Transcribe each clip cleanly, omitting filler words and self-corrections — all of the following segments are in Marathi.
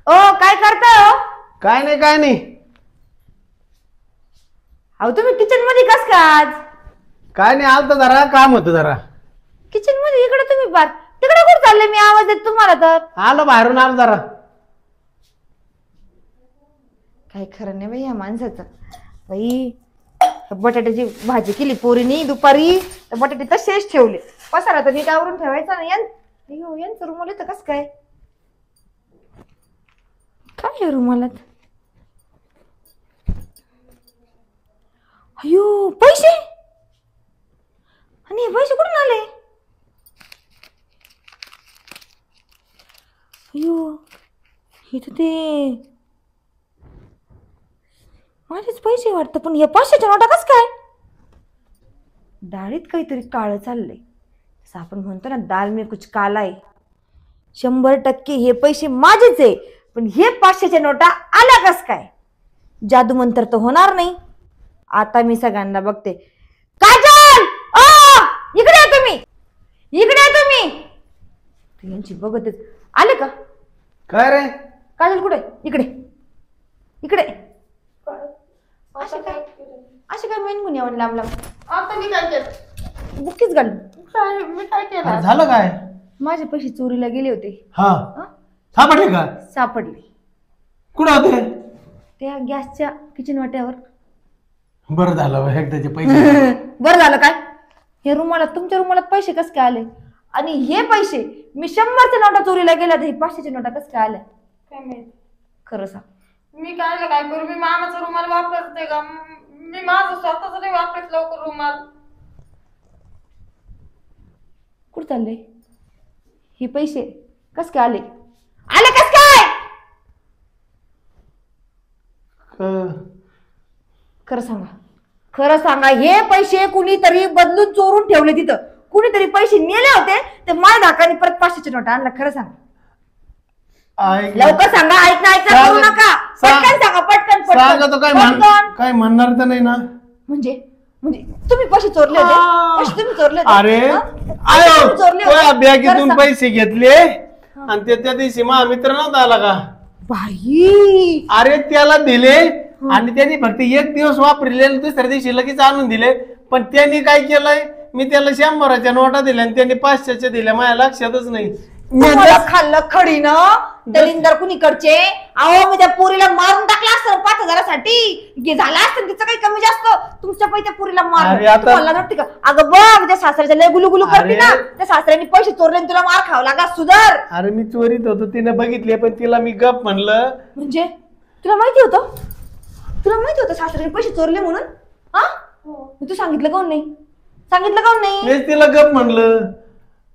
ओ काय करताय हो? काय नाही काय नाही. अहो तुम्ही किचन मध्ये कस का आज? काय नाही आलत जरा काम होतं जरा. किचन मध्ये इकडे तुम्ही बार तिकडे कुठे चालले? मी आवाज देत तुम्हाला तर. आलो बाहेरून आलो जरा. काय खरं नाही बाई या माणसाचं. बाई बटाट्याची भाजी केली पोरीनी दुपारी, तर बटाटे तसेच ठेवले. पसारा तर नीट आवरून ठेवायचा ना. यांचं रुमाल येतं कस काय? काय रुमालात? अयो पैसे, आणि हे पैसे कुठून आले? अयो हे तर ते माझेच पैसे वाटतं. पण हे 500च्या नोटा कस काय? डाळीत काहीतरी काळं चाललंय. जसं आपण म्हणतो ना दाल में कुछ काला आहे. 100% हे पैसे माझेच आहे. पण हे 500च्या नोटा आल्या कस काय? जादू मंत्र तर होणार नाही. आता मी सगळ्यांना बघते. काजल इकडे या तुम्ही, इकडे या तुम्ही. यांची बघतच आले का? काय रे काजल कुठे? इकडे इकडे. असे काय मेन गुन्हे लांब लांब. आता मी काय केलं? बुक्कीच घाल. मी काय केलं? झालं काय? माझे पैसे चोरीला गेले होते. हा सापडले का? सापडले. कुठं होते? त्या गॅसच्या किचन वाट्यावर. बरं झालं एकदाचे पैसे. बरं झालं काय? हे रुमालात, तुमच्या रुमालात पैसे कस काय आले? आणि हे पैसे मी 100च्या नोटा चोरीला गेल्या, तर हे 500च्या नोटा कस काय आल्या? काय माहिती? खरं सांग. मी काय करू? मी मामाचा रुमाल वापरते का? मी माझं स्वतःच नाही वापरत लवकर रुमाल. कुठं चालले हे पैसे? कस काय आले? आले कस काय? खरं सांगा, खरं सांगा. हे पैसे कुणीतरी बदलून चोरून ठेवले तिथं. कुणीतरी पैसे नेले होते, ते माझ्या धाकाने परत 500च्या नोटा आणला. खरं सांगा, लवकर सांगा. ऐक ना करू नका. पटकन सांगा, पटकन पटकन. काय म्हणणार तर नाही ना? म्हणजे तुम्ही पैसे चोरले होते? पैसे तुम्ही चोरले होते? अरे बॅगेतून पैसे घेतले आणि त्या दिवशी माझा मित्र नव्हता आला का? बाई अरे त्याला दिले आणि त्यांनी फक्त एक दिवस वापरले, दुसऱ्या दिवशी लगेच आणून दिले. पण त्यांनी काय केलंय, मी त्याला 100च्या नोटा दिल्या आणि त्यांनी 500च्या दिल्या. माझ्या लक्षातच नाही. खाल्लं खडी ना दलिंदर कुणीकडचे. अहो मी त्या पोरीला मारून टाकला असतं 5000साठी. झालं असतं तिचं काही कमी जास्त. तुमच्या पैसे त्या पोरीला मारलं का? अगं बघ त्या सासऱ्याच्या लय गुलू गुलू करते ना. त्या सासऱ्याने पैसे चोरले, तुला मार खावं लागा. सुधार. अरे मी चोरीत होतो, तिने बघितले पण तिला मी गप म्हणलं. म्हणजे तुला माहिती होतं? तुला माहिती होतं सासऱ्याने पैसे चोरले म्हणून? हा तू सांगितलं काऊन नाही? सांगितलं काऊन नाही? मी तिला गप म्हणलं.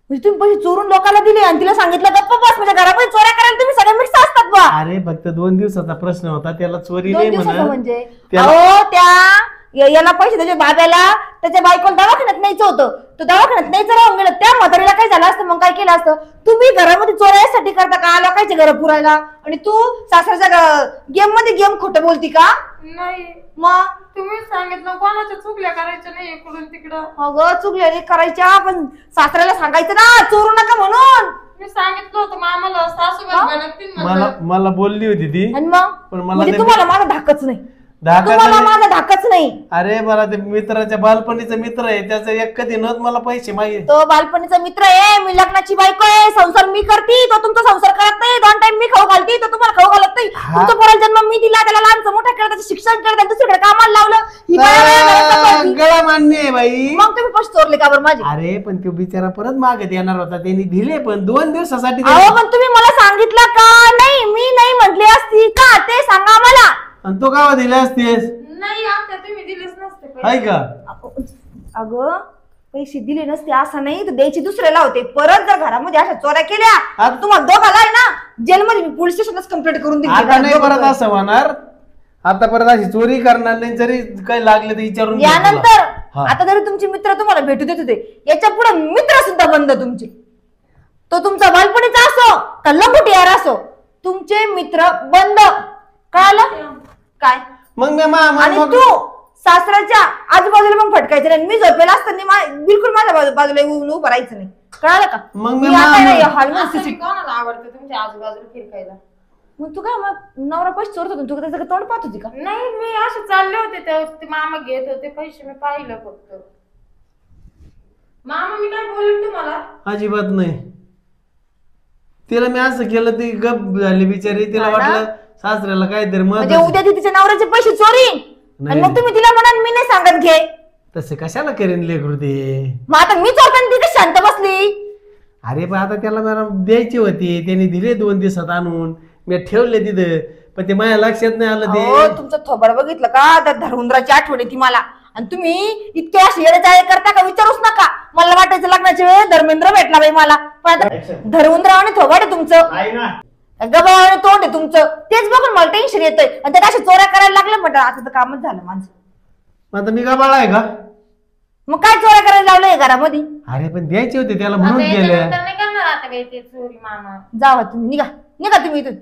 म्हणजे तुम्ही पैसे चोरून लोकांना दिले आणि तिला सांगितलं गप्प बस. म्हणजे घरामध्ये चोऱ्या करायला तुम्ही सगळे मिक्स असतात बा. अरे फक्त 2 दिवसाचा प्रश्न होता, त्याला चोरी नाही म्हणा. म्हणजे अहो त्या याला पैसे त्याच्या बाब्याला त्याच्या बायकोला दवाखान्यात न्यायचं होतं. तो दवाखान्यात न्यायचं राहून गेलं. त्या म्हातारीला काय झालं असतं? मग काय केलं असतं? तुम्ही घरामध्ये चोऱ्यासाठी करता का लोकांचे घर पुरायला? आणि तू सासऱ्याच्या गेम मध्ये गेम खोटं बोलती का? नाही. मग तुम्ही सांगितलं कोणाच्या चुकल्या करायच्या नाही इकडून तिकडं. अगं चुकल्या करायच्या, पण सासऱ्याला सांगायचं ना चोरू नका म्हणून. मी सांगितलं होतं मामाला. सासूबाई मला बोलली होती ती. आणि मग पण मला तुम्हाला माझा धाकच नाही. धाकच माझा धाकच नाही. अरे मला ते मित्राच्या बालपणीचा मित्र आहे, त्याचा एक कधी नव्हत मला पैसे मागे. तो बालपणीचा मित्र आहे, मी लग्नाची बायको आहे, संसार मी करते, तो तुमचा संसार करत नाही. 2 टाइम मी खाऊ घालते, तो तुम्हाला खाऊ घालत नाही. तुमचा पोराला जन्म मी दिला, त्याला लहानचं मोठं केलं, त्याचं शिक्षण केलं, दुसरीकडे कामाला लावलं. गळा मान्य आहे बाई. मग तुम्ही पैसे चोरले का बरं माझे? अरे पण तो बिचारा परत मागत येणार होता, त्यांनी दिले पण 2 दिवसासाठी. अहो पण तुम्ही मला सांगितलं का नाही? मी नाही म्हटली असती का ते सांगा मला. आणि तो गावा दिले असतेस? नाही आता तुम्ही दिलेच नसते. आहे का? अगं पैसे दिले नसते असं नाही, तर द्यायचे दुसऱ्याला होते. परत जर घरामध्ये अशा चोऱ्या केल्या तुम्हाला दोघाला आहे ना जेलमध्ये मी पोलीस स्टेशनच कंप्लेंट करून देईन. आता नाही परत असं होणार. आता परत अशी चोरी करणार नाही. जरी काही लागले तर विचारून यानंतर आता जरी तुमचे मित्र तुम्हाला भेटू देत होते, याच्या पुढे मित्र सुद्धा बंद तुमचे. तो तुमचा बालपणीचा असो का लंगोटी यार असो, तुमचे मित्र बंद. कळालं काय? मग आणि तू सासऱ्याच्या आजूबाजूला मग फटकायचं नाही. मी झोपेला असताना बिलकुल माझ्या बाजूला उभं राहायचं नाही. कळालं का? मग कोणाला आवडतं तुमच्या आजूबाजूला फिरकायला? मग तू काय मग नवरा पैसे चोरत होता तू त्याचं काय तोंड पाहत होती का? नाही मी असे चालले होते तेव्हा ते मामा घेत होते पैसे, मी पाहिलं फक्त. मामा मी काय बोलले तुम्हाला? अजिबात नाही. तिला मी असं केलं ती गप झाली बिचारी. तिला वाटलं सासऱ्याला काहीतरी म्हणजे मत. उद्या ती तिच्या नवऱ्याचे पैसे चोरीन आणि मग तुम्ही तिला म्हणाल मी नाही सांगत घे. तसे कशाला करेन लेकरू ते? मग आता मी चोरताना ती कशी शांत बसली? अरे पण आता त्याला मला द्यायची होती, त्याने दिले 2 दिवसात आणून, मी ठेवले तिथं, पण ते माझ्या लक्षात नाही आलं ते. तुमचं थोबड बघितलं का? त्या धरहुंदराची आठवण येते मला. आणि तुम्ही इतके असे येडेचाळे करता का विचारूच नका. मला वाटायचं लग्नाच्या वेळेस धर्मेंद्र भेटला बाई मला, पण आता धरहुंदरा आणि थोबड आहे तुमचं, गबाळ तोंड आहे तुमचं. तेच बघून मला टेन्शन येतंय. आणि त्यात अशा चोऱ्या करायला लागल्या म्हटलं आता तर कामच झालं माझं. आता मी गबाळ आहे का? मग काय चोऱ्या करायला लावलंय घरामध्ये? अरे पण द्यायची होती त्याला म्हणून गेल्या. याच्यानंतर नाही करणार आता काही ते चोरी मामा. जावा तुम्ही, निघा निघा तुम्ही इथून,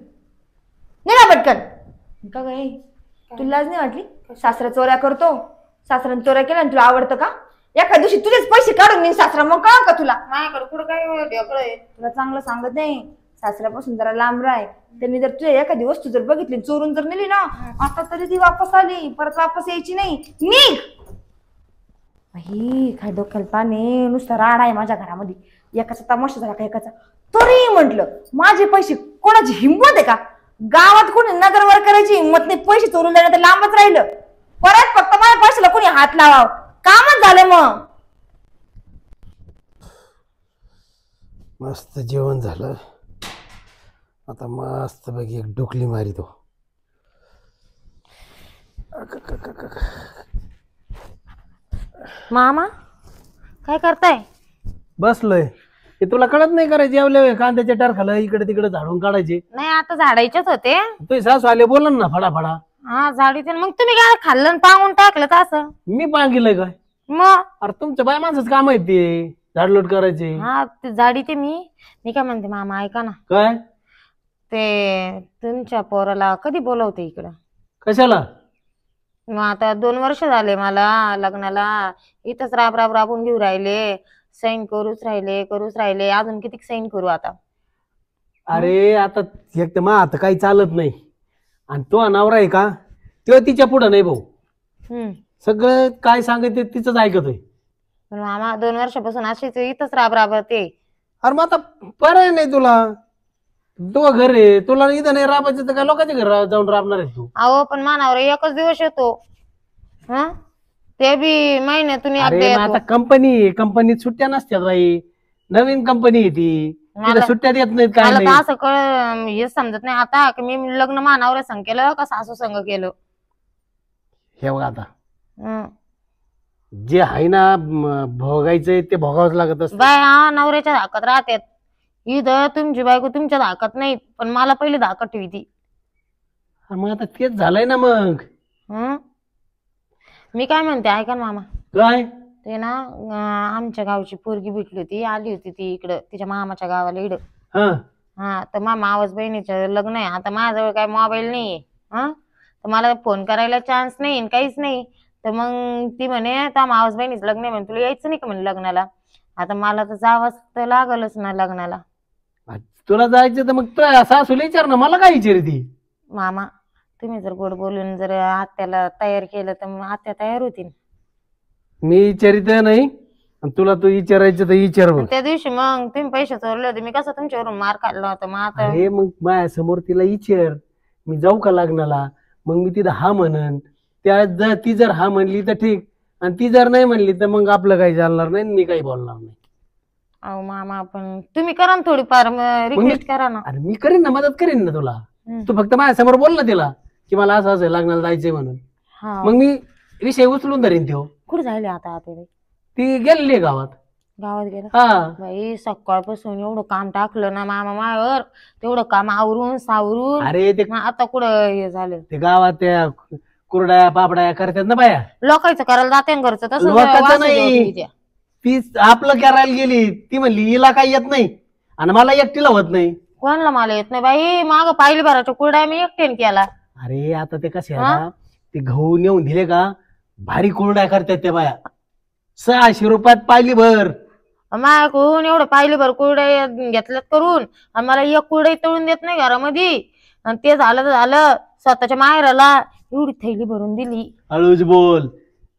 निघा पटकन. का काय तुला लाज नाही वाटली? सासरा चोऱ्या करतो, सासऱ्याने चोऱ्या केल्या आणि तुला आवडतं का? एका दिवशी तुझेच पैसे काढून देईन सासरा, मग का का तुला? माझ्याकडे कुठं काय ढेकळं आहे? तुला चांगलं सांगत नाही, सासऱ्यापासून जरा लांब राह. त्यांनी जर तुझ्या एखादी वस्तू जर बघितली चोरून जर नेली ना, आता तरी ती वापस आली, परत वापस यायची नाही. निघ. ही काय डोक्याला पाणी, नुसतं राड आहे माझ्या घरामध्ये. एकाचा तमाशा झाला का एकाचा. तरी म्हंटल माझे पैसे कोणाची हिंमत आहे का? गावात कोणी नजरवर करायची हिंमत नाही. पैसे चोरून देण्यात तर लांबच राहिलं. परत फक्त माझ्या पैशाला कोणी हात लावाव, कामच झालं. मग मस्त जेवण झालं, आता मस्त बघ एक डोकली मारितो. मामा काय करताय? बसलोय. हे तुला कळत नाही करायचे जेवले कांद्याच्या टारखाला इकडे तिकडे झाडून काढायचे. नाही आता झाडायचेच होते. तुझे सासू आले बोला ना फडाफडा. हा झाडीते. मग तुम्ही काय खाल्लं पांगून टाकलं तर असं? मी पांगिलंय काय? मग अरे तुमच्या बाय माणसाच काम आहे ते झाडलोट करायचे. हा ते झाडीते मी काय म्हणते मामा ऐका ना, काय ते तुमच्या पोराला कधी बोलवते इकडं? कशाला? मग आता 2 वर्ष झाले मला लग्नाला, इथंच राबून घेऊ राहिले, सैन करूच राहिले, अजून किती सैन करू आता? अरे आता एक तर आता काही चालत नाही, आणि तो नवरा आहे का तो तिच्या पुढं नाही भाऊ. सगळं काय सांगते तिचंच ऐकतोय. पण मामा 2 वर्षापासून असेच इथंच राबते. अरे मग आता पर्याय नाही तुला, तो घर आहे तुला, इथं नाही राबायचं तर काय लोकांच्या घर जाऊन राबणार आहे तू? अहो पण मानावर एकच दिवस येतो, हा ते बी महिन्यातून एकदा अरे मग येतो. आता कंपनीत सुट्ट्या नसतात बाई, नवीन कंपनी आहे ती, तिला सुट्ट्या देत नाहीत काय मला तर नाही. असं हे समजत नाही आता की मी लग्न मानावर संग केलं का सासू संग केलं. हे बघ आता हं. जे आहे ना भोगायचंय ते भोगावंच लागत असतं. बाय हा नवऱ्याच्या धाकात राहतात. इथं तुमची बायको तुमच्या धाकात नाही, पण मला पहिले धाकात ठेवती. मग आता तेच झालंय ना मग. हं मी काय म्हणते ऐका ना मामा, काय ते ना आमच्या गावची पोरगी भेटली होती, आली होती ती इकडं तिच्या मामाच्या गावाला इकडं. हा हा तर मामा आवाज बहिणीचं लग्न आहे. आता माझ्याजवळ काय मोबाईल नाहीये, हा तर मला फोन करायला चान्स नाही काहीच नाही. तर मग ती म्हणे त्या मावस बहिणीचं लग्न आहे म्हणे, तुला यायचं नाही का म्हणे लग्नाला? आता मला तर जावंच तर लागलच ना लग्नाला. तुला जायचं तर मग सासूला विचार ना, मला काय विचार ती? मामा तुम्ही जर गोड बोलून जर आत्याला तयार केलं तर मग आत्या तयार होतील. मी विचारित नाही, आणि तुला तू विचारायचं तर विचार बघ. त्या दिवशी मग तुम्ही पैसे चोरले होते, मी कसं तुमच्यावरून मार खाल्ला होता. मग आता अरे मग माझ्या समोर तिला विचार, मी जाऊ का लग्नाला? मग मी तिथं हा म्हणन, त्या ती जर हा म्हणली तर ठीक, आणि ती जर नाही म्हणली तर मग आपलं काही चालणार नाही, मी काही बोलणार नाही. अहो मामा पण तुम्ही करा ना थोडीफार रिक्वेस्ट करा ना. अरे मी करीन ना, मदत करीन ना तुला. तू फक्त माझ्या समोर बोल ना तिला की मला असं असं लग्नाला जायचंय म्हणून, मग मी विषय उचलून धरीन. तो कुठे जायले आता ती गेलेली आहे गावात गेलं? हा बाई सकाळपासून एवढं काम टाकलं ना मामा मायावर, तेवढं काम आवरून सावरून. अरे ते आता कुठं हे झालं? ते गावात त्या कुरड्या पापड्या करतात ना बाया, लोकांचं करायला जाते ना घरचं तसं लोकांचं वास नाही. येतो तिथे. ती आपलं करायला गेली, ती म्हणली हिला काही येत नाही आणि मला एकटीला होत नाही. कोणाला मला येत नाही बाई, माग पाहिली भराच्या कुरड्या मी एकटेन केला. अरे आता ते कसे ते गहू नेऊन दिले का भारी कुरड्या करतात त्या बाया, 600 रुपयात पाहिली भर. माझ्याकडून एवढं पाहिली भर कुरड्या घेतल्यात करून, आणि मला एक कुरडा तळून देत नाही घरामध्ये. आणि ते झालं तर झालं, स्वतःच्या माहेराला एवढी थैली भरून दिली. हळूच बोल,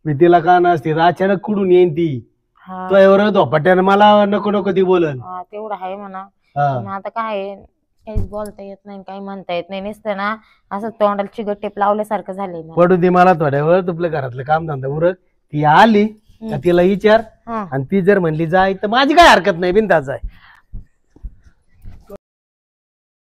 मी तिला का नसते अचानक कुठून येईन ती. हा तो एवढं धोपाट्यानं मला नको नको ती बोलन. हा, तेवढं आहे म्हणा. हा. मग आता काय आहे, काहीच बोलता येत नाही, काही म्हणता येत नाही. नुसतं ना असं तोंडाला चिगट टेप लावल्यासारखं झालंय मला. पडू दे मला थोड्या वेळ तुपल्या घरातलं काम धंदा उरक. ती आली का तिला विचार, हा. आणि ती जर म्हणली जाय तर माझी काय हरकत नाही, बिनधास्त आहे.